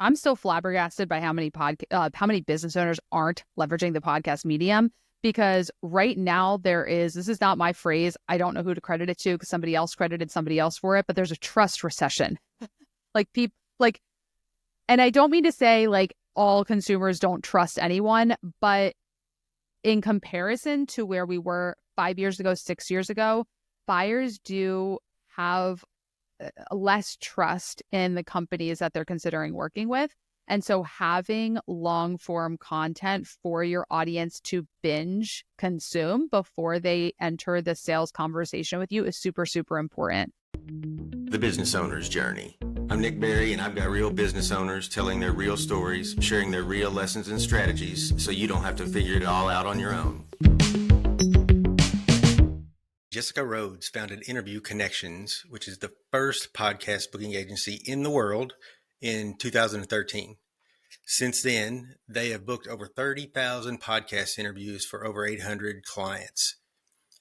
I'm still flabbergasted by how many business owners aren't leveraging the podcast medium, because right now this is not my phrase. I don't know who to credit it to because somebody else credited somebody else for it, but there's a trust recession. Like people like, and I don't mean to say like all consumers don't trust anyone, but in comparison to where we were 5 years ago, 6 years ago, buyers do have less trust in the companies that they're considering working with. And so having long form content for your audience to binge consume before they enter the sales conversation with you is super, super important. The Business Owner's Journey. I'm Nick Berry, and I've got real business owners telling their real stories, sharing their real lessons and strategies so you don't have to figure it all out on your own. Jessica Rhodes founded Interview Connections, which is the first podcast booking agency in the world, in 2013. Since then, they have booked over 30,000 podcast interviews for over 800 clients.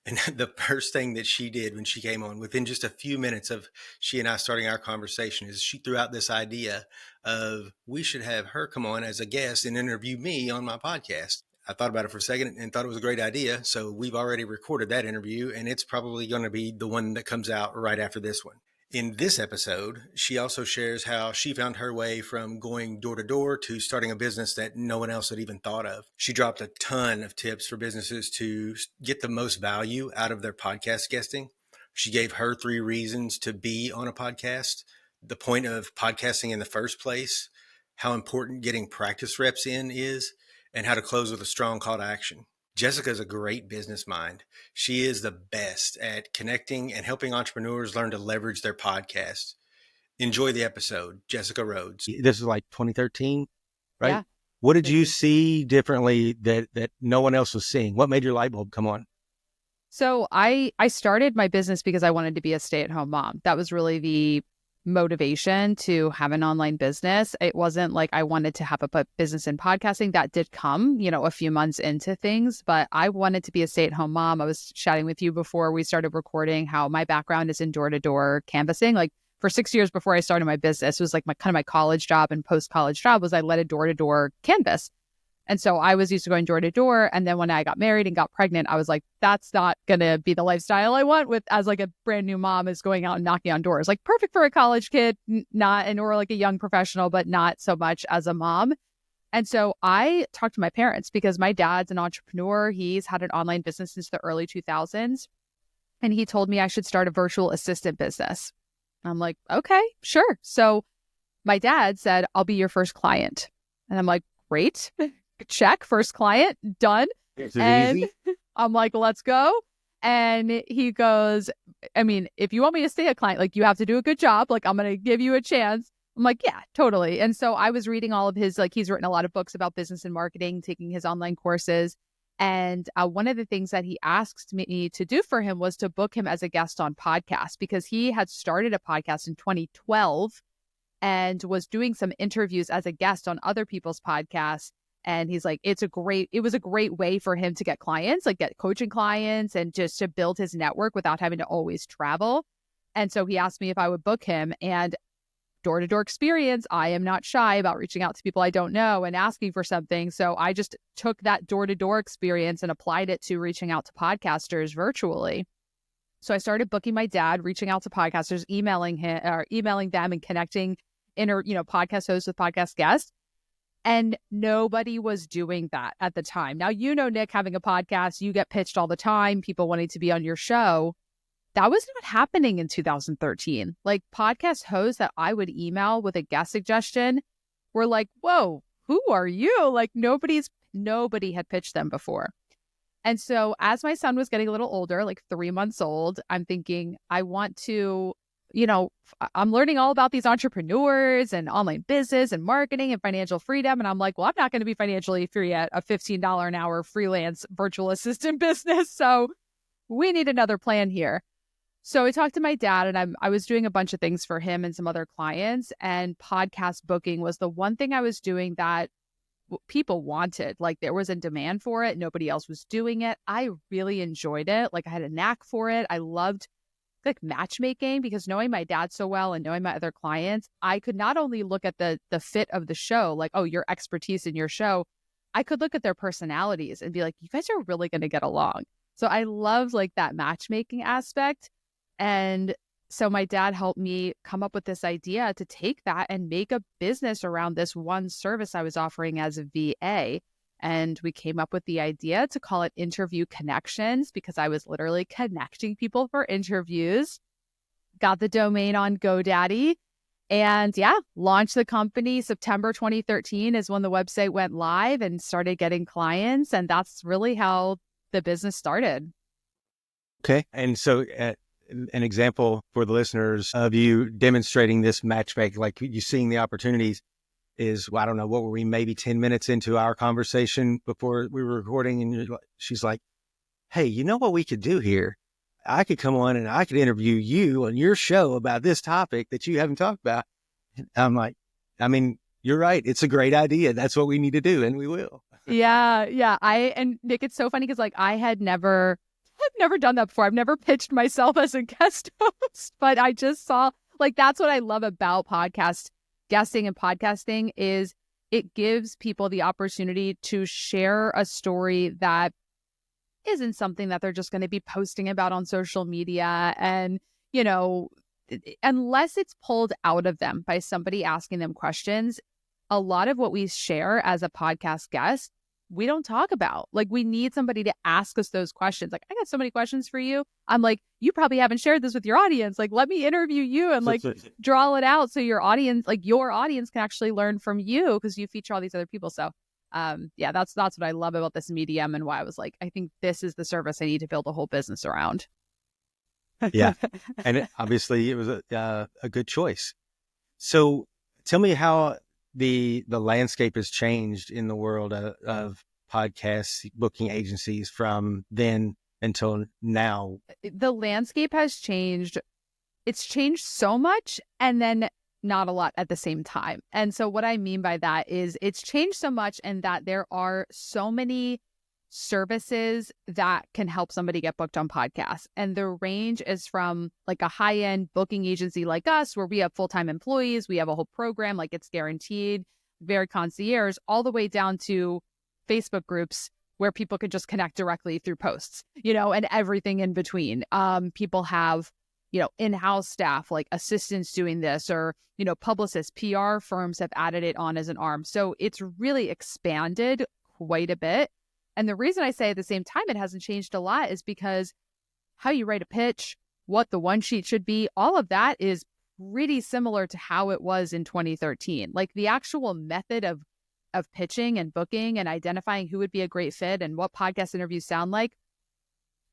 And the first thing that she did when she came on, within just a few minutes of she and I starting our conversation, is she threw out this idea of we should have her come on as a guest and interview me on my podcast. I thought about it for a second and thought it was a great idea. So we've already recorded that interview, and it's probably going to be the one that comes out right after this one. In this episode, she also shares how she found her way from going door to door to starting a business that no one else had even thought of. She dropped a ton of tips for businesses to get the most value out of their podcast guesting. She gave her 3 reasons to be on a podcast, the point of podcasting in the first place, how important getting practice reps in is, and how to close with a strong call to action. Jessica is a great business mind. She is the best at connecting and helping entrepreneurs learn to leverage their podcast. Enjoy the episode. Jessica Rhodes. This is like 2013, right? Yeah. What did you see differently that no one else was seeing? What made your light bulb come on? So I started my business because I wanted to be a stay-at-home mom. That was really the motivation to have an online business. It wasn't like I wanted to have a business in podcasting. That did come, a few months into things, but I wanted to be a stay-at-home mom. I was chatting with you before we started recording how my background is in door-to-door canvassing. Like for 6 years before I started my business, it was like my college job and post-college job was I led a door-to-door canvas. And so I was used to going door to door. And then when I got married and got pregnant, I was like, that's not going to be the lifestyle I want as like a brand new mom is going out and knocking on doors. Like perfect for a college kid, or like a young professional, but not so much as a mom. And so I talked to my parents because my dad's an entrepreneur. He's had an online business since the early 2000s. And he told me I should start a virtual assistant business. I'm like, okay, sure. So my dad said, I'll be your first client. And I'm like, great. Check, first client, done. And easy? I'm like, let's go. And he goes, I mean, if you want me to stay a client, like you have to do a good job. Like I'm going to give you a chance. I'm like, yeah, totally. And so I was reading all of his, like he's written a lot of books about business and marketing, taking his online courses. And one of the things that he asked me to do for him was to book him as a guest on podcasts because he had started a podcast in 2012 and was doing some interviews as a guest on other people's podcasts. And he's like, it was a great way for him to get clients, like get coaching clients and just to build his network without having to always travel. And so he asked me if I would book him, and door-to-door experience. I am not shy about reaching out to people I don't know and asking for something. So I just took that door-to-door experience and applied it to reaching out to podcasters virtually. So I started booking my dad, reaching out to podcasters, emailing them and connecting podcast hosts with podcast guests. And nobody was doing that at the time. Now, Nick, having a podcast, you get pitched all the time, people wanting to be on your show. That was not happening in 2013. Like podcast hosts that I would email with a guest suggestion were like, whoa, who are you? Like nobody had pitched them before. And so as my son was getting a little older, like 3 months old, I'm thinking, I want to I'm learning all about these entrepreneurs and online business and marketing and financial freedom. And I'm like, well, I'm not going to be financially free at a $15 an hour freelance virtual assistant business. So we need another plan here. So I talked to my dad and I was doing a bunch of things for him and some other clients, and podcast booking was the one thing I was doing that people wanted. Like there was a demand for it. Nobody else was doing it. I really enjoyed it. Like I had a knack for it. I loved like matchmaking, because knowing my dad so well and knowing my other clients, I could not only look at the fit of the show, like, oh, your expertise in your show, I could look at their personalities and be like, you guys are really going to get along. So I love like that matchmaking aspect. And so my dad helped me come up with this idea to take that and make a business around this one service I was offering as a VA. And we came up with the idea to call it Interview Connections, because I was literally connecting people for interviews. Got the domain on GoDaddy, and launched the company. September 2013 is when the website went live and started getting clients. And that's really how the business started. Okay. And so an example for the listeners of you demonstrating this matchmaking, like you seeing the opportunities, is, well, I don't know, what were we, maybe 10 minutes into our conversation before we were recording, and she's like, hey, you know what we could do here? I could come on and I could interview you on your show about this topic that you haven't talked about. And I'm like, I mean, you're right. It's a great idea. That's what we need to do, and we will. Yeah. And Nick, it's so funny because like I've never done that before. I've never pitched myself as a guest host, but I just saw, like, that's what I love about podcast guesting and podcasting is it gives people the opportunity to share a story that isn't something that they're just going to be posting about on social media. And, you know, unless it's pulled out of them by somebody asking them questions, a lot of what we share as a podcast guest, we don't talk about. Like, we need somebody to ask us those questions. Like, I got so many questions for you. I'm like, you probably haven't shared this with your audience. Like, let me interview you and like draw it out so your audience can actually learn from you because you feature all these other people. So that's what I love about this medium and why I was like, I think this is the service I need to build a whole business around. Yeah. And obviously it was a good choice. So tell me how the landscape has changed in the world of podcasts, booking agencies from then until now. The landscape has changed. It's changed so much and then not a lot at the same time. And so what I mean by that is it's changed so much and that there are so many services that can help somebody get booked on podcasts. And the range is from like a high-end booking agency like us, where we have full-time employees, we have a whole program, like it's guaranteed, very concierge, all the way down to Facebook groups where people could just connect directly through posts, and everything in between. People have, in-house staff, like assistants doing this, or, publicists, PR firms have added it on as an arm. So it's really expanded quite a bit. And the reason I say at the same time it hasn't changed a lot is because how you write a pitch, what the one sheet should be, all of that is pretty similar to how it was in 2013. Like the actual method of pitching and booking and identifying who would be a great fit and what podcast interviews sound like,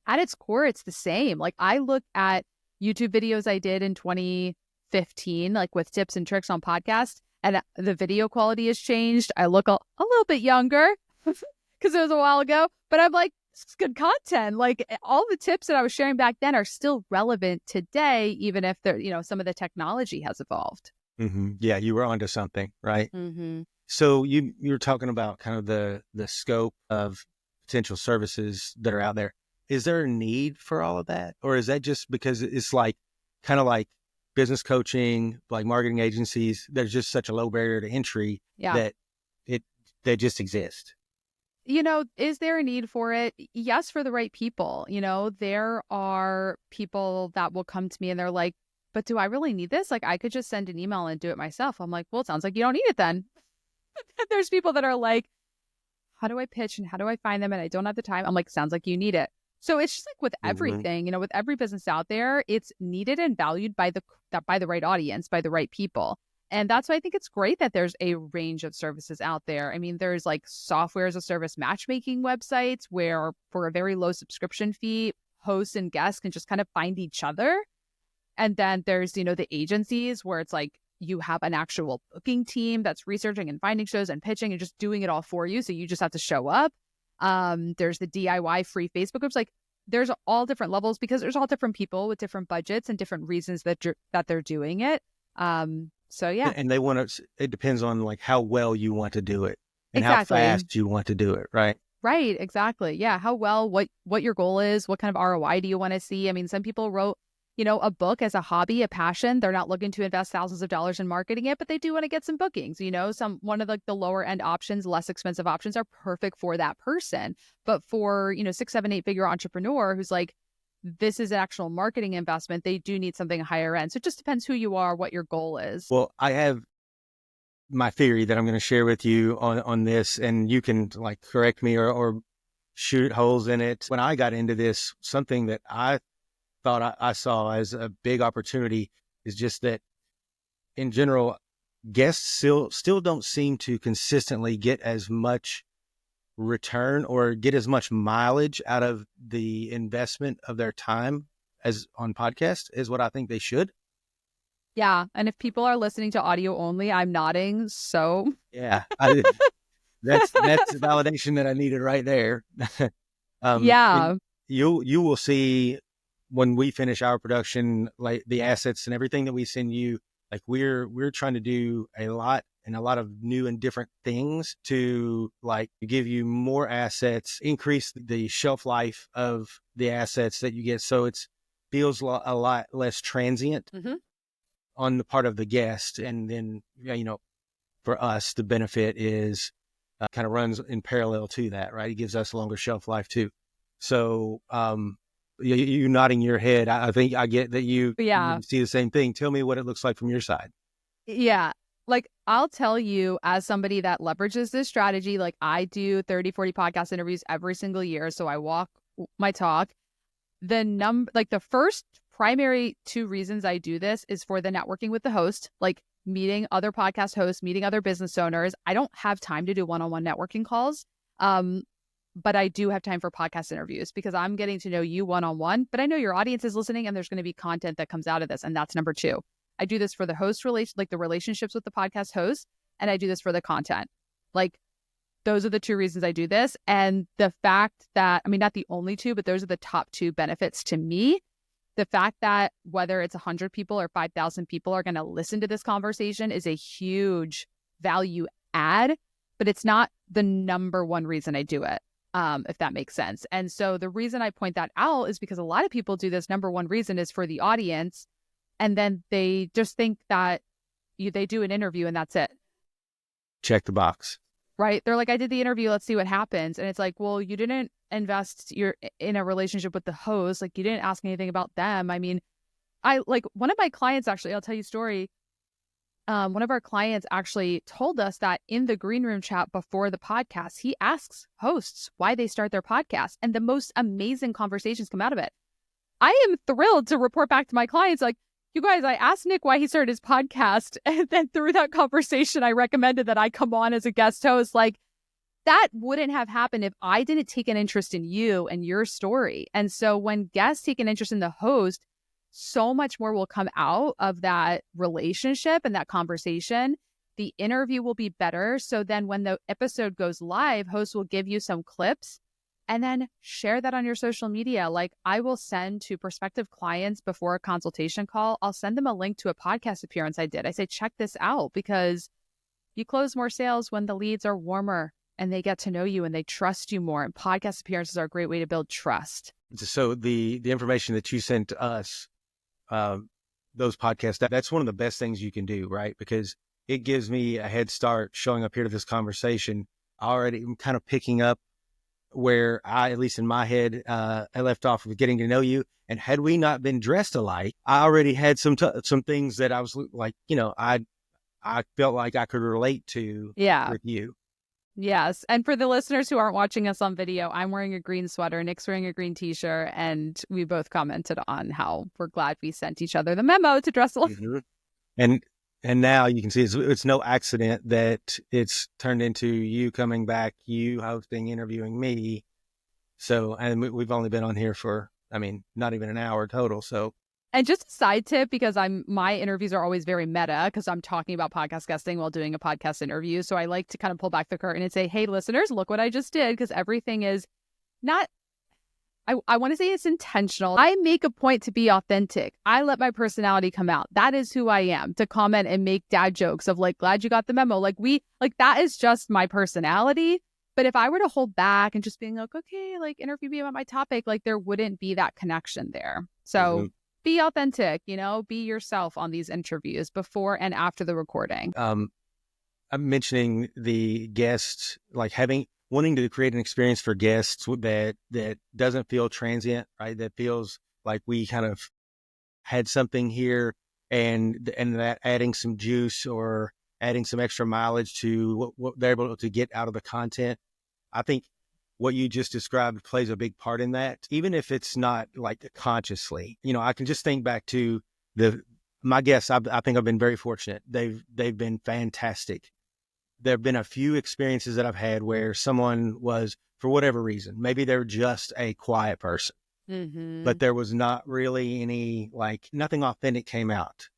at its core, it's the same. Like I look at YouTube videos I did in 2015, like with tips and tricks on podcasts, and the video quality has changed. I look a little bit younger because it was a while ago, but I'm like, this is good content. Like all the tips that I was sharing back then are still relevant today, even if they're, some of the technology has evolved. Mm-hmm. Yeah, you were onto something, right? Mm-hmm. So you were talking about kind of the scope of potential services that are out there. Is there a need for all of that? Or is that just because it's like kind of like business coaching, like marketing agencies, there's just such a low barrier to entry that they just exist? Is there a need for it? Yes, for the right people. There are people that will come to me and they're like, but do I really need this? Like, I could just send an email and do it myself. I'm like, well, it sounds like you don't need it then. There's people that are like, how do I pitch and how do I find them? And I don't have the time. I'm like, sounds like you need it. So it's just like with everything, with every business out there, it's needed and valued by the right audience, by the right people. And that's why I think it's great that there's a range of services out there. I mean, there's like software as a service matchmaking websites where for a very low subscription fee, hosts and guests can just kind of find each other. And then there's, the agencies where it's like you have an actual booking team that's researching and finding shows and pitching and just doing it all for you. So you just have to show up. There's the DIY free Facebook groups. Like there's all different levels because there's all different people with different budgets and different reasons that they're doing it. So yeah. And they want to, it depends on like how well you want to do it and exactly. how fast you want to do it. Right. Right. Exactly. Yeah. How well, what your goal is, what kind of ROI do you want to see? I mean, some people wrote a book as a hobby, a passion. They're not looking to invest thousands of dollars in marketing it, but they do want to get some bookings. One of the lower end options, less expensive options are perfect for that person. But for, 6, 7, 8 figure entrepreneur who's like, this is an actual marketing investment, they do need something higher end. So it just depends who you are, what your goal is. Well, I have my theory that I'm going to share with you on this, and you can like correct me or shoot holes in it. When I got into this, something that I thought I saw as a big opportunity is just that in general, guests still don't seem to consistently get as much return or get as much mileage out of the investment of their time as on podcast is what I think they should. Yeah. And if people are listening to audio only, I'm nodding. So yeah, that's the validation that I needed right there. Yeah. You will see when we finish our production, like the assets and everything that we send you, like we're trying to do a lot of new and different things to like give you more assets, increase the shelf life of the assets that you get. So it feels a lot less transient on the part of the guest. And then, for us, the benefit is kind of runs in parallel to that, right? It gives us longer shelf life too. So, you nodding your head, I think I get that you see the same thing. Tell me what it looks like from your side. Yeah. Like I'll tell you as somebody that leverages this strategy, like I do 30, 40 podcast interviews every single year. So I walk my talk. The first primary 2 reasons I do this is for the networking with the host, like meeting other podcast hosts, meeting other business owners. I don't have time to do one-on-one networking calls. But I do have time for podcast interviews because I'm getting to know you one-on-one, but I know your audience is listening and there's going to be content that comes out of this. And that's number 2. I do this for the host the relationships with the podcast host, and I do this for the content. Like those are the 2 reasons I do this. And the fact that, not the only 2, but those are the top 2 benefits to me. The fact that whether it's 100 people or 5,000 people are going to listen to this conversation is a huge value add, but it's not the number 1 reason I do it. If that makes sense. And so the reason I point that out is because a lot of people do this. Number 1 reason is for the audience. And then they just think that they do an interview and that's it. Check the box. Right. They're like, I did the interview. Let's see what happens. And it's like, well, you didn't invest in a relationship with the host. Like you didn't ask anything about them. I like one of my clients, actually, I'll tell you a story. One of our clients actually told us that in the green room chat before the podcast, he asks hosts why they start their podcast, and the most amazing conversations come out of it. I am thrilled to report back to my clients, like, you guys, I asked Nick why he started his podcast, and then through that conversation, I recommended that I come on as a guest host. Like, that wouldn't have happened if I didn't take an interest in you and your story. And so when guests take an interest in the host, so much more will come out of that relationship and that conversation. The interview will be better. So then when the episode goes live, hosts will give you some clips and then share that on your social media. Like I will send to prospective clients before a consultation call, I'll send them a link to a podcast appearance I did. I say, check this out, because you close more sales when the leads are warmer and they get to know you and they trust you more. And podcast appearances are a great way to build trust. So the information that you sent to us, those podcasts, that's one of the best things you can do, right? Because it gives me a head start showing up here to this conversation. I already am kind of picking up where at least in my head, I left off with getting to know you. And had we not been dressed alike, I already had some things that I was like, I felt like I could relate to with you. Yes. And for the listeners who aren't watching us on video, I'm wearing a green sweater, Nick's wearing a green t-shirt, and we both commented on how we're glad we sent each other the memo to dress alike. Mm-hmm. And now you can see it's no accident that it's turned into you coming back, you hosting, interviewing me. So, and we've only been on here for, not even an hour total. So. And just a side tip, because my interviews are always very meta because I'm talking about podcast guesting while doing a podcast interview. So I like to kind of pull back the curtain and say, hey, listeners, look what I just did, because everything is not, I want to say it's intentional. I make a point to be authentic. I let my personality come out. That is who I am, to comment and make dad jokes of like, glad you got the memo. Like that is just my personality. But if I were to hold back and just being like, okay, like interview me about my topic, like there wouldn't be that connection there. So be authentic, be yourself on these interviews before and after the recording. I'm mentioning the guests, like wanting to create an experience for guests that doesn't feel transient, right? That feels like we kind of had something here and that adding some juice or adding some extra mileage to what they're able to get out of the content. I think what you just described plays a big part in that, even if it's not like consciously. I can just think back to my guests. I think I've been very fortunate. They've been fantastic. There have been a few experiences that I've had where someone was, for whatever reason, maybe they're just a quiet person, but there was not really nothing authentic came out.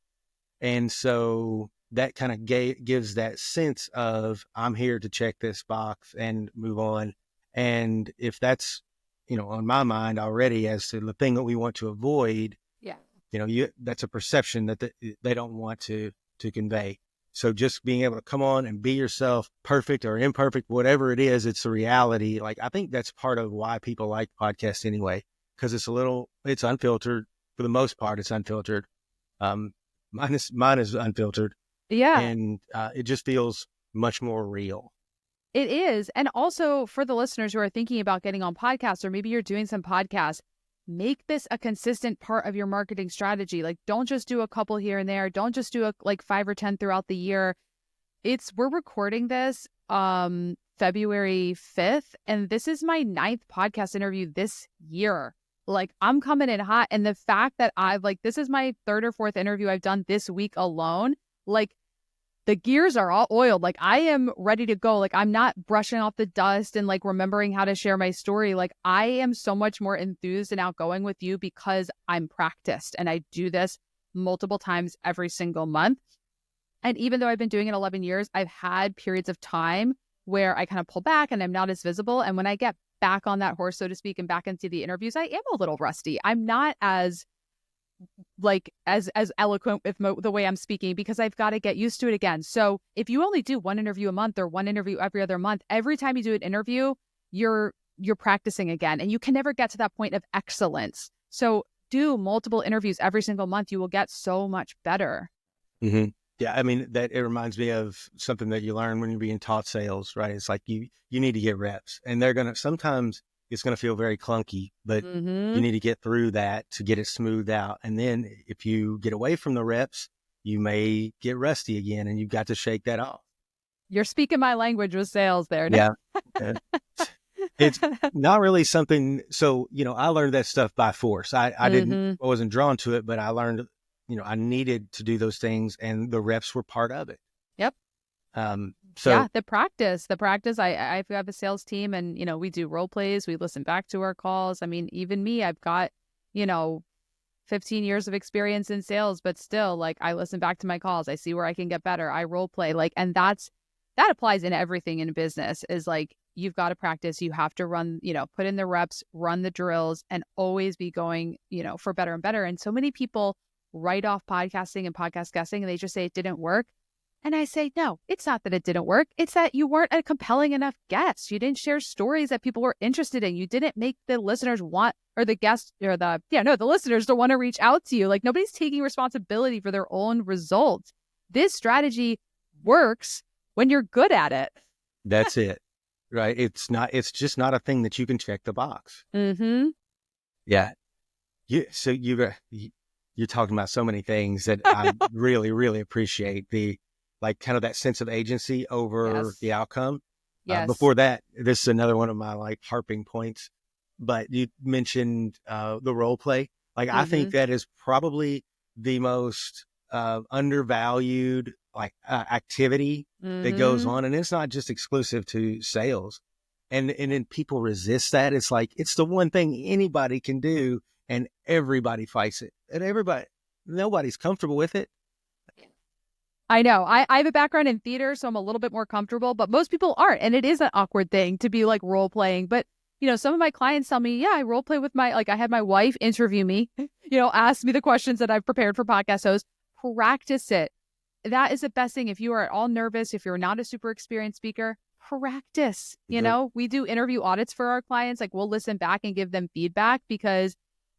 And so that kind of gives that sense of, I'm here to check this box and move on. And if that's, on my mind already as to the thing that we want to avoid, that's a perception that they don't want to convey. So just being able to come on and be yourself, perfect or imperfect, whatever it is, it's a reality. Like, I think that's part of why people like podcasts anyway, because it's unfiltered. For the most part, it's unfiltered. Mine is unfiltered. Yeah. And it just feels much more real. It is. And also for the listeners who are thinking about getting on podcasts, or maybe you're doing some podcasts, make this a consistent part of your marketing strategy. Like, don't just do a couple here and there. Don't just do 5 or 10 throughout the year. We're recording this February 5th, and this is my 9th podcast interview this year. Like, I'm coming in hot. And the fact that this is my 3rd or 4th interview I've done this week alone, like, the gears are all oiled. Like, I am ready to go. Like, I'm not brushing off the dust and remembering how to share my story. Like, I am so much more enthused and outgoing with you because I'm practiced and I do this multiple times every single month. And even though I've been doing it 11 years, I've had periods of time where I kind of pull back and I'm not as visible. And when I get back on that horse, so to speak, and back into the interviews, I am a little rusty. I'm not as eloquent with the way I'm speaking because I've got to get used to it again. So if you only do one interview a month or one interview every other month, every time you do an interview, you're practicing again, and you can never get to that point of excellence. So do multiple interviews every single month. You will get so much better. Mm-hmm. Yeah. I mean, it reminds me of something that you learn when you're being taught sales, right? It's like you need to get reps, and sometimes it's going to feel very clunky, but you need to get through that to get it smoothed out. And then if you get away from the reps, you may get rusty again, and you've got to shake that off. You're speaking my language with sales there. Yeah. It's not really something. So, I learned that stuff by force. I wasn't drawn to it, but I learned, I needed to do those things, and the reps were part of it. Yep. So yeah, the practice, I have a sales team, and, we do role plays. We listen back to our calls. I mean, even me, I've got, 15 years of experience in sales, but still, I listen back to my calls. I see where I can get better. I role play, and that applies in everything in business. Is you've got to practice. You have to run, put in the reps, run the drills, and always be going, for better and better. And so many people write off podcasting and podcast guesting, and they just say it didn't work. And I say, no, it's not that it didn't work. It's that you weren't a compelling enough guest. You didn't share stories that people were interested in. You didn't make the listeners want, or the guests, or the listeners to want to reach out to you. Nobody's taking responsibility for their own results. This strategy works when you're good at it. That's it, right? It's just not a thing that you can check the box. Mm-hmm. Yeah. So you're talking about so many things that I really, really appreciate. Kind of that sense of agency over the outcome. Yes. Before that, this is another one of my harping points, but you mentioned the role play. I think that is probably the most undervalued activity that goes on. And it's not just exclusive to sales. And then people resist that. It's it's the one thing anybody can do, and everybody fights it. And nobody's comfortable with it. I know. I have a background in theater, so I'm a little bit more comfortable, but most people aren't. And it is an awkward thing to be role playing. But, some of my clients tell me, yeah, I role play with I had my wife interview me, ask me the questions that I've prepared for podcast hosts, practice it. That is the best thing. If you are at all nervous, if you're not a super experienced speaker, practice. We do interview audits for our clients. We'll listen back and give them feedback, because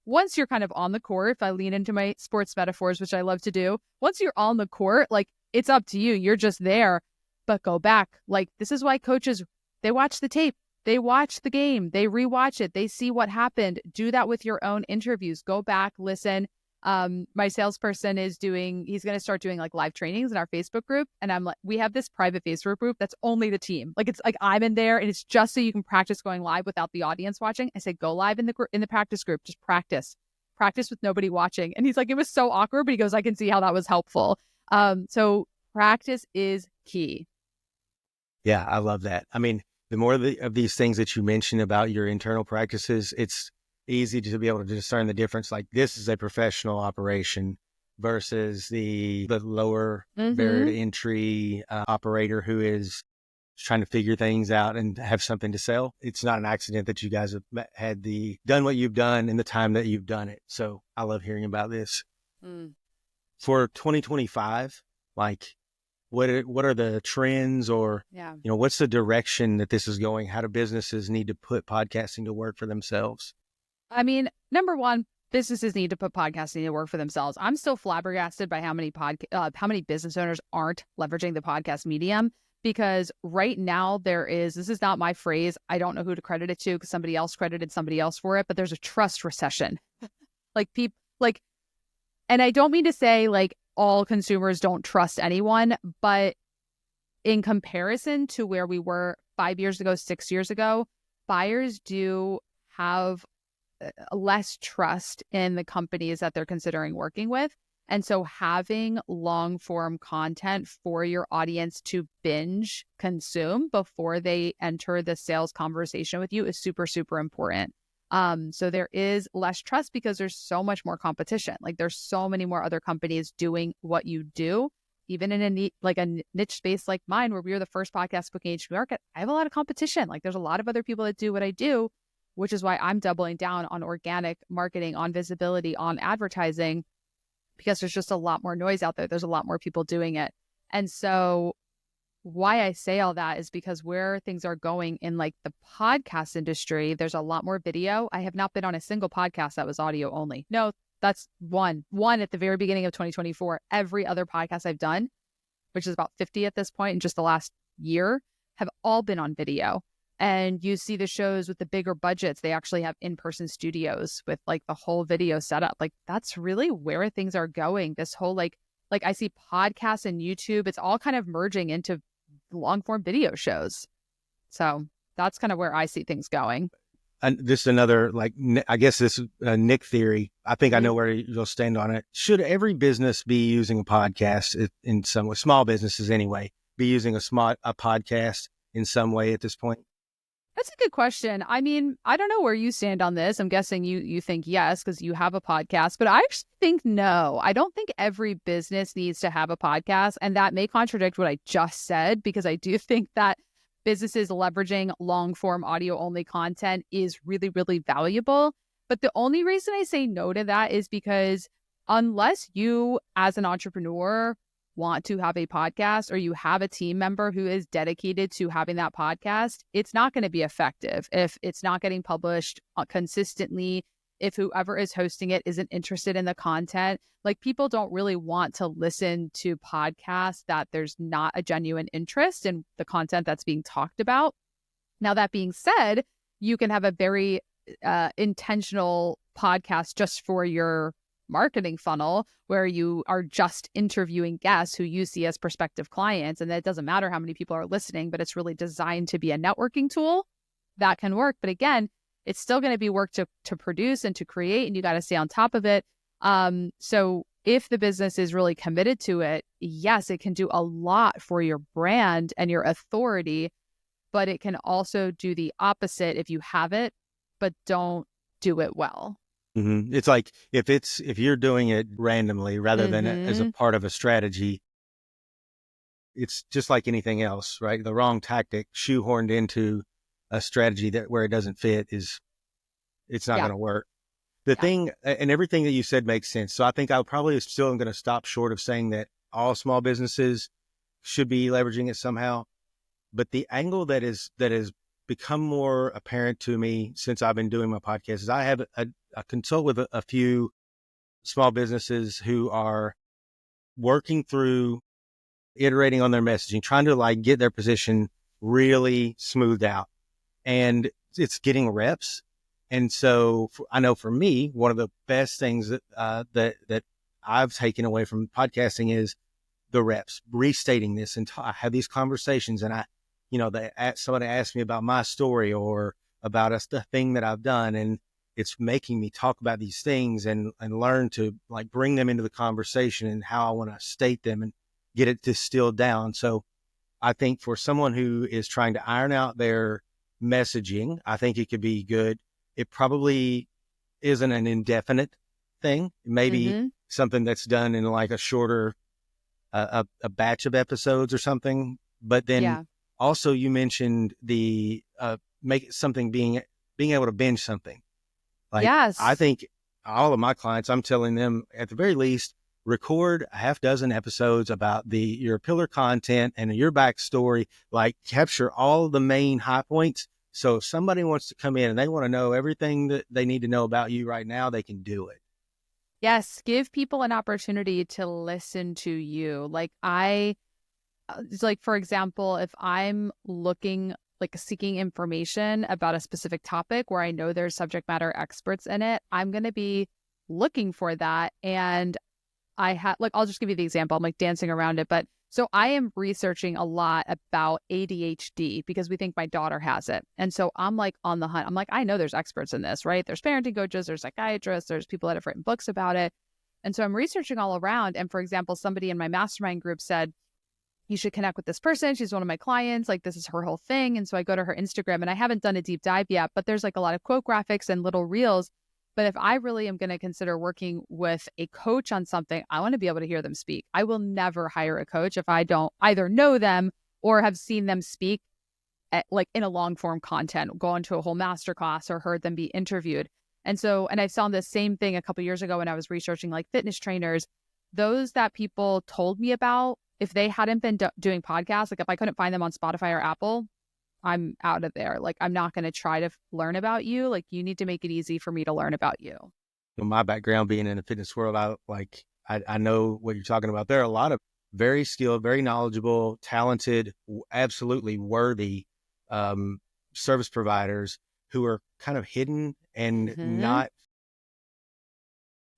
once you're kind of on the court, if I lean into my sports metaphors, which I love to do, once you're on the court, like it's up to you. You're just there, but go back. Like this is why coaches, they watch the tape, they watch the game, they rewatch it, they see what happened. Do that with your own interviews. Go back, listen. My salesperson he's going to start doing like live trainings in our Facebook group. And I'm like, we have this private Facebook group that's only the team. Like it's like I'm in there and it's just so you can practice going live without the audience watching. I said, go live in the practice group, just practice with nobody watching. And he's like, it was so awkward, but he goes, I can see how that was helpful. So practice is key. Yeah, I love that. I mean, the more of these things that you mentioned about your internal practices, it's easy to be able to discern the difference. Like this is a professional operation versus the lower barrier to entry operator who is trying to figure things out and have something to sell. It's not an accident that you guys have done what you've done in the time that you've done it. So I love hearing about this. For 2025, like what are the trends or, what's the direction that this is going? How do businesses need to put podcasting to work for themselves? I mean, number one, businesses need to put podcasting to work for themselves. I'm still flabbergasted by how many business owners aren't leveraging the podcast medium, because right now this is not my phrase. I don't know who to credit it to because somebody else credited somebody else for it, but there's a trust recession. And I don't mean to say like all consumers don't trust anyone, but in comparison to where we were 5 years ago, 6 years ago, buyers do have less trust in the companies that they're considering working with. And so having long form content for your audience to binge consume before they enter the sales conversation with you is super, super important. So there is less trust because there's so much more competition. Like there's so many more other companies doing what you do. Even in a niche space like mine, where we were the first podcast booking agency market, I have a lot of competition. Like there's a lot of other people that do what I do, which is why I'm doubling down on organic marketing, on visibility, on advertising, because there's just a lot more noise out there. There's a lot more people doing it. And so why I say all that is because where things are going in like the podcast industry, there's a lot more video. I have not been on a single podcast that was audio only. No, that's one at the very beginning of 2024. Every other podcast I've done, which is about 50 at this point in just the last year, have all been on video. And you see the shows with the bigger budgets, they actually have in-person studios with like the whole video setup. Like that's really where things are going. This whole like I see podcasts and YouTube, it's all kind of merging into long form video shows. So that's kind of where I see things going. And this is another, I guess this is a Nick theory. I think I know where you'll stand on it. Should every business be using a podcast in some way, small businesses anyway, be using a podcast in some way at this point? That's a good question. I mean, I don't know where you stand on this. I'm guessing you think yes, because you have a podcast, but I actually think no. I don't think every business needs to have a podcast. And that may contradict what I just said, because I do think that businesses leveraging long form audio only content is really, really valuable. But the only reason I say no to that is because unless you as an entrepreneur want to have a podcast or you have a team member who is dedicated to having that podcast, it's not going to be effective if it's not getting published consistently, if whoever is hosting it isn't interested in the content. Like people don't really want to listen to podcasts that there's not a genuine interest in the content that's being talked about. Now, that being said, you can have a very intentional podcast just for your marketing funnel where you are just interviewing guests who you see as prospective clients. And it doesn't matter how many people are listening, but it's really designed to be a networking tool. That can work. But again, it's still going to be work to produce and to create, and you got to stay on top of it. So if the business is really committed to it, yes, it can do a lot for your brand and your authority, but it can also do the opposite if you have it, but don't do it well. Mm-hmm. It's like if you're doing it randomly rather than as a part of a strategy, it's just like anything else, right? The wrong tactic shoehorned into a strategy where it doesn't fit it's not going to work. The thing and everything that you said makes sense. So I think I probably still am going to stop short of saying that all small businesses should be leveraging it somehow. But the angle that has become more apparent to me since I've been doing my podcast is I have consult with a few small businesses who are working through iterating on their messaging, trying to like get their position really smoothed out, and it's getting reps. And so I know for me, one of the best things that I've taken away from podcasting is the reps, restating this, and I have these conversations, and somebody asked me about my story or about the thing that I've done, and it's making me talk about these things and learn to like bring them into the conversation and how I want to state them and get it distilled down. So I think for someone who is trying to iron out their messaging, I think it could be good. It probably isn't an indefinite thing. Maybe something that's done in like a shorter, a batch of episodes or something. But then also you mentioned the make it something being able to binge something. Like I think all of my clients, I'm telling them at the very least, record a half dozen episodes about your pillar content and your backstory, like capture all of the main high points. So if somebody wants to come in and they want to know everything that they need to know about you right now, they can do it. Yes. Give people an opportunity to listen to you. Like for example, if I'm seeking information about a specific topic where I know there's subject matter experts in it, I'm going to be looking for that. And I'll just give you the example. I'm like dancing around it. But so I am researching a lot about ADHD because we think my daughter has it. And so I'm like on the hunt. I'm like, I know there's experts in this, right? There's parenting coaches, there's psychiatrists, there's people that have written books about it. And so I'm researching all around. And for example, somebody in my mastermind group said, you should connect with this person. She's one of my clients. Like, this is her whole thing. And so I go to her Instagram, and I haven't done a deep dive yet, but there's like a lot of quote graphics and little reels. But if I really am going to consider working with a coach on something, I want to be able to hear them speak. I will never hire a coach if I don't either know them or have seen them speak in a long form content, gone to a whole masterclass or heard them be interviewed. And I saw the same thing a couple of years ago when I was researching like fitness trainers, those that people told me about, if they hadn't been doing podcasts, like if I couldn't find them on Spotify or Apple, I'm out of there. Like, I'm not going to try to learn about you. Like, you need to make it easy for me to learn about you. My background being in the fitness world, I know what you're talking about. There are a lot of very skilled, very knowledgeable, talented, absolutely worthy service providers who are kind of hidden and not.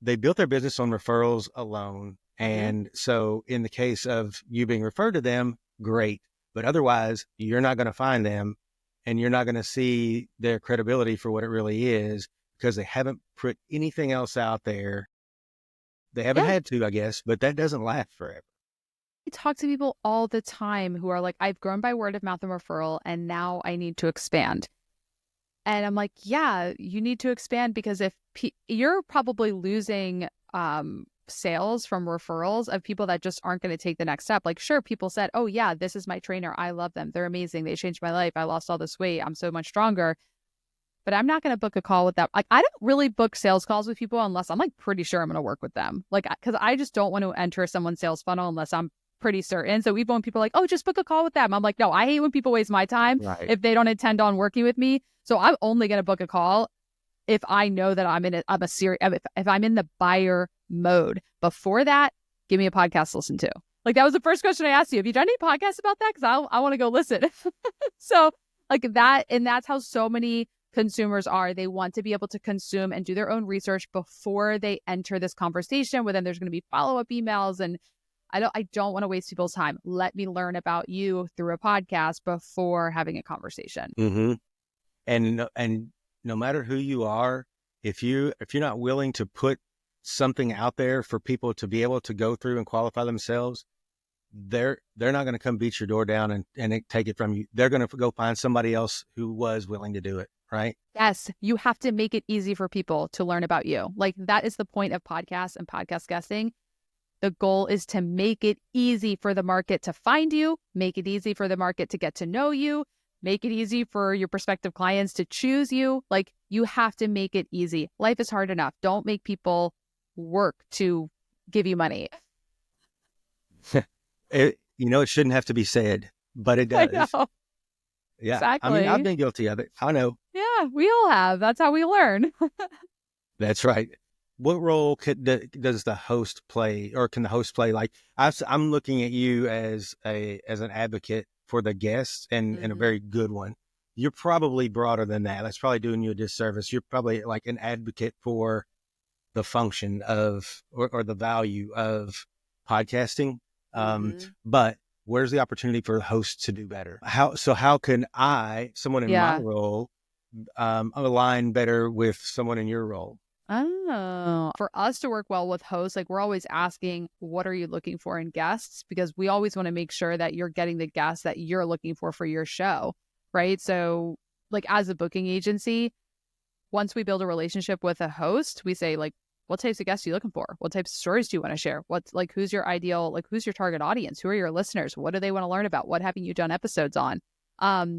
They built their business on referrals alone. And so in the case of you being referred to them, great. But otherwise, you're not going to find them and you're not going to see their credibility for what it really is because they haven't put anything else out there. They haven't had to, I guess, but that doesn't last forever. I talk to people all the time who are like, I've grown by word of mouth and referral, and now I need to expand. And I'm like, yeah, you need to expand because if you're probably losing sales from referrals of people that just aren't going to take the next step. Like, sure, people said, oh yeah, this is my trainer. I love them. They're amazing. They changed my life. I lost all this weight. I'm so much stronger. But I'm not going to book a call with them. Like, I don't really book sales calls with people unless I'm like pretty sure I'm going to work with them. Like, because I just don't want to enter someone's sales funnel unless I'm pretty certain. So even when people are like, oh, just book a call with them, I'm like, no, I hate when people waste my time if they don't intend on working with me. So I'm only going to book a call if I know that if I'm in the buyer mode. Before that, give me a podcast to listen to. Like, that was the first question I asked you. Have you done any podcasts about that? Because I want to go listen. So like that, and that's how so many consumers are. They want to be able to consume and do their own research before they enter this conversation, where then there's going to be follow-up emails. And I don't want to waste people's time. Let me learn about you through a podcast before having a conversation. And no matter who you are, if you're not willing to put something out there for people to be able to go through and qualify themselves, they're not going to come beat your door down and take it from you. They're going to go find somebody else who was willing to do it, right? Yes, you have to make it easy for people to learn about you. Like, that is the point of podcasts and podcast guesting. The goal is to make it easy for the market to find you, make it easy for the market to get to know you, make it easy for your prospective clients to choose you. Like, you have to make it easy. Life is hard enough. Don't make people work to give you money. It shouldn't have to be said, but it does. I know. Yeah. Exactly. I mean, I've been guilty of it. I know. Yeah, we all have. That's how we learn. That's right. What role does the host play, or can the host play? Like I'm looking at you as an advocate for the guests, and a very good one. You're probably broader than that. That's probably doing you a disservice. You're probably like an advocate for the function of, or the value of podcasting. But where's the opportunity for the host to do better? How can someone in my Yeah. role, align better with someone in your role? Oh, for us to work well with hosts, like we're always asking, what are you looking for in guests? Because we always want to make sure that you're getting the guests that you're looking for your show, right? So like as a booking agency, once we build a relationship with a host, we say like, what types of guests are you looking for? What types of stories do you want to share? What's like, who's your ideal, like who's your target audience? Who are your listeners? What do they want to learn about? What haven't you done episodes on?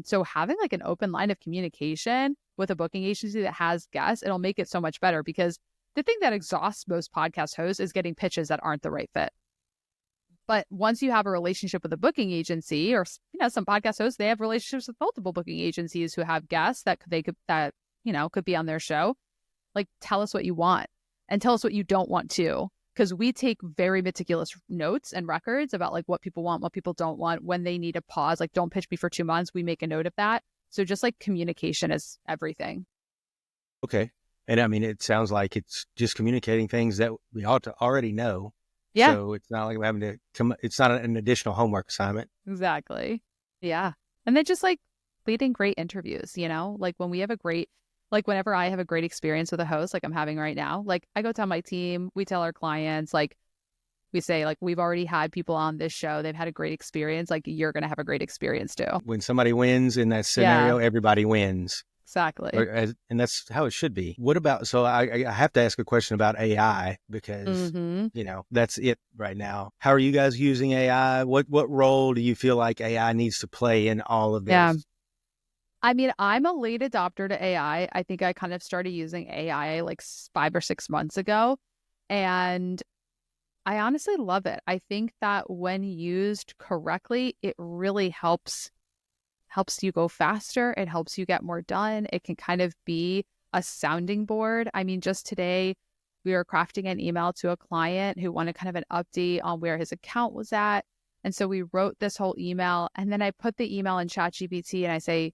So having like an open line of communication with a booking agency that has guests, it'll make it so much better, because the thing that exhausts most podcast hosts is getting pitches that aren't the right fit. But once you have a relationship with a booking agency, or some podcast hosts, they have relationships with multiple booking agencies who have guests that could be on their show. Like, tell us what you want and tell us what you don't want too, because we take very meticulous notes and records about like what people want, what people don't want, when they need a pause. Like, don't pitch me for 2 months. We make a note of that. So just like communication is everything. Okay. And I mean, it sounds like it's just communicating things that we ought to already know. Yeah. So it's not like we're having to it's not an additional homework assignment. Exactly. Yeah. And then just like leading great interviews, like whenever I have a great experience with a host, like I'm having right now, like I go tell my team, we tell our clients, like we say, like, we've already had people on this show, they've had a great experience, like you're going to have a great experience too. When somebody wins in that scenario, everybody wins. Exactly. And that's how it should be. What about, so I have to ask a question about AI, because, that's it right now. How are you guys using AI? What role do you feel like AI needs to play in all of this? Yeah. I mean, I'm a late adopter to AI. I think I kind of started using AI like 5 or 6 months ago, and I honestly love it. I think that when used correctly, it really helps you go faster. It helps you get more done. It can kind of be a sounding board. I mean, just today, we were crafting an email to a client who wanted kind of an update on where his account was at. And so we wrote this whole email, and then I put the email in ChatGPT and I say,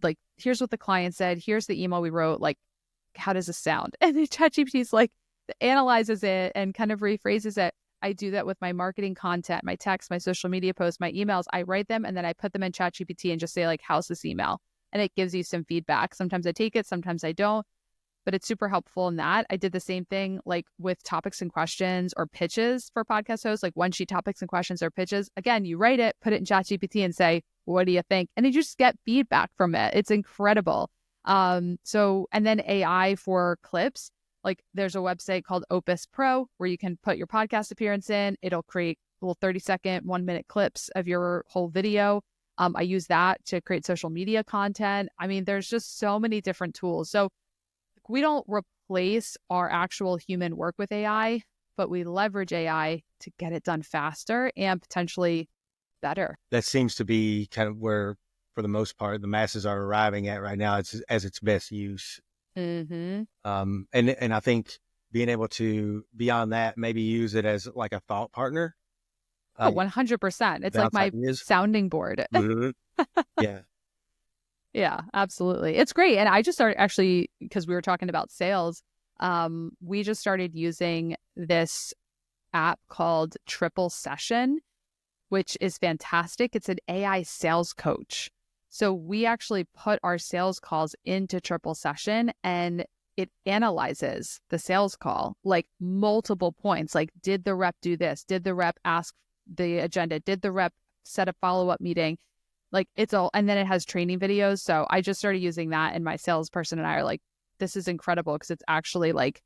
like, here's what the client said. Here's the email we wrote. Like, how does this sound? And then ChatGPT's like, analyzes it and kind of rephrases it. I do that with my marketing content, my text, my social media posts, my emails. I write them and then I put them in ChatGPT and just say, like, how's this email? And it gives you some feedback. Sometimes I take it, sometimes I don't, but it's super helpful in that. I did the same thing like with topics and questions or pitches for podcast hosts, like one sheet topics and questions or pitches. Again, you write it, put it in ChatGPT and say, what do you think? And you just get feedback from it. It's incredible. And then AI for clips. Like, there's a website called Opus Pro where you can put your podcast appearance in. It'll create little 30-second, 1-minute clips of your whole video. I use that to create social media content. I mean, there's just so many different tools. So we don't replace our actual human work with AI, but we leverage AI to get it done faster and potentially better. That seems to be kind of where, for the most part, the masses are arriving at right now. It's as its best use. And I think being able to, beyond that, maybe use it as like a thought partner. 100%. It's like my sounding board. Yeah. Yeah, absolutely. It's great. And I just started, actually, because we were talking about sales, we just started using this app called Triple Session, which is fantastic. It's an AI sales coach. So we actually put our sales calls into Triple Session and it analyzes the sales call, like multiple points. Like, did the rep do this? Did the rep ask the agenda? Did the rep set a follow-up meeting? Like, it's all, and then it has training videos. So I just started using that, and my salesperson and I are like, this is incredible, because it's actually like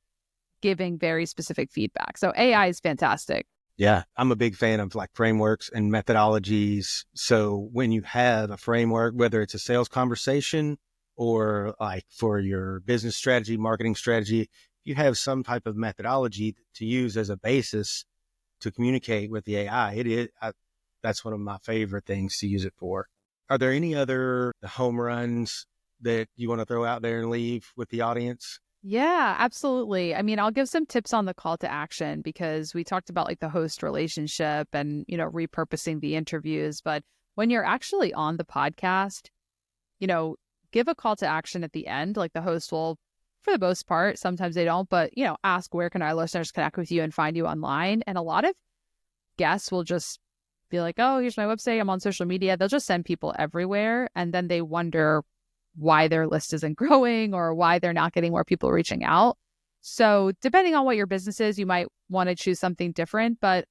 giving very specific feedback. So AI is fantastic. Yeah, I'm a big fan of like frameworks and methodologies. So when you have a framework, whether it's a sales conversation or like for your business strategy, marketing strategy, you have some type of methodology to use as a basis to communicate with the AI. That's one of my favorite things to use it for. Are there any other home runs that you want to throw out there and leave with the audience? Yeah, absolutely. I mean, I'll give some tips on the call to action because we talked about like the host relationship and, repurposing the interviews. But when you're actually on the podcast, you know, give a call to action at the end. Like the host will, for the most part, sometimes they don't, but, ask where can our listeners connect with you and find you online. And a lot of guests will just be like, oh, here's my website. I'm on social media. They'll just send people everywhere. And then they wonder why their list isn't growing or why they're not getting more people reaching out. So depending on what your business is, you might want to choose something different, but,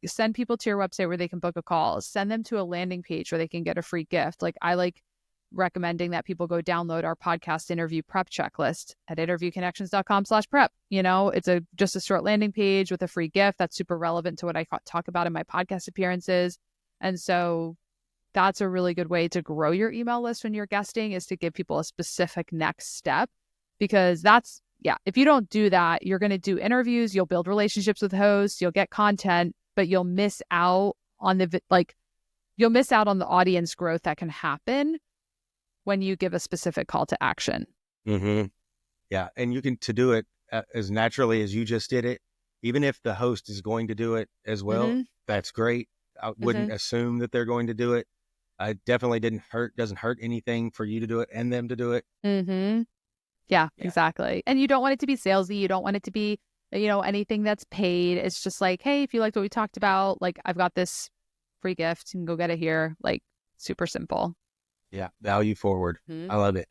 send people to your website where they can book a call, send them to a landing page where they can get a free gift. Like I like recommending that people go download our podcast interview prep checklist at interviewconnections.com/prep. It's just a short landing page with a free gift that's super relevant to what I talk about in my podcast appearances. And so that's a really good way to grow your email list when you're guesting, is to give people a specific next step, because if you don't do that, you're going to do interviews, you'll build relationships with hosts, you'll get content, but you'll miss out on the audience growth that can happen when you give a specific call to action. Mm-hmm. Yeah. And you can to do it as naturally as you just did it, even if the host is going to do it as well, that's great. I wouldn't assume that they're going to do it. It definitely doesn't hurt anything for you to do it and them to do it. Yeah, exactly. And you don't want it to be salesy. You don't want it to be, anything that's paid. It's just like, hey, if you liked what we talked about, like I've got this free gift, you can go get it here. Like super simple. Yeah. Value forward. I love it.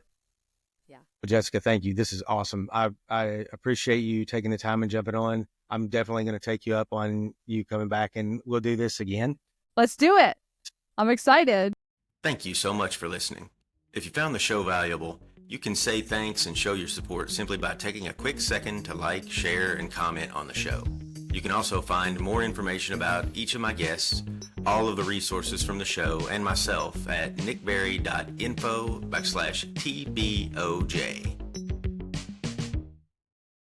Yeah. Well, Jessica, thank you. This is awesome. I appreciate you taking the time and jumping on. I'm definitely going to take you up on you coming back, and we'll do this again. Let's do it. I'm excited. Thank you so much for listening. If you found the show valuable, you can say thanks and show your support simply by taking a quick second to like, share, and comment on the show. You can also find more information about each of my guests, all of the resources from the show, and myself at nickberry.info/TBOJ.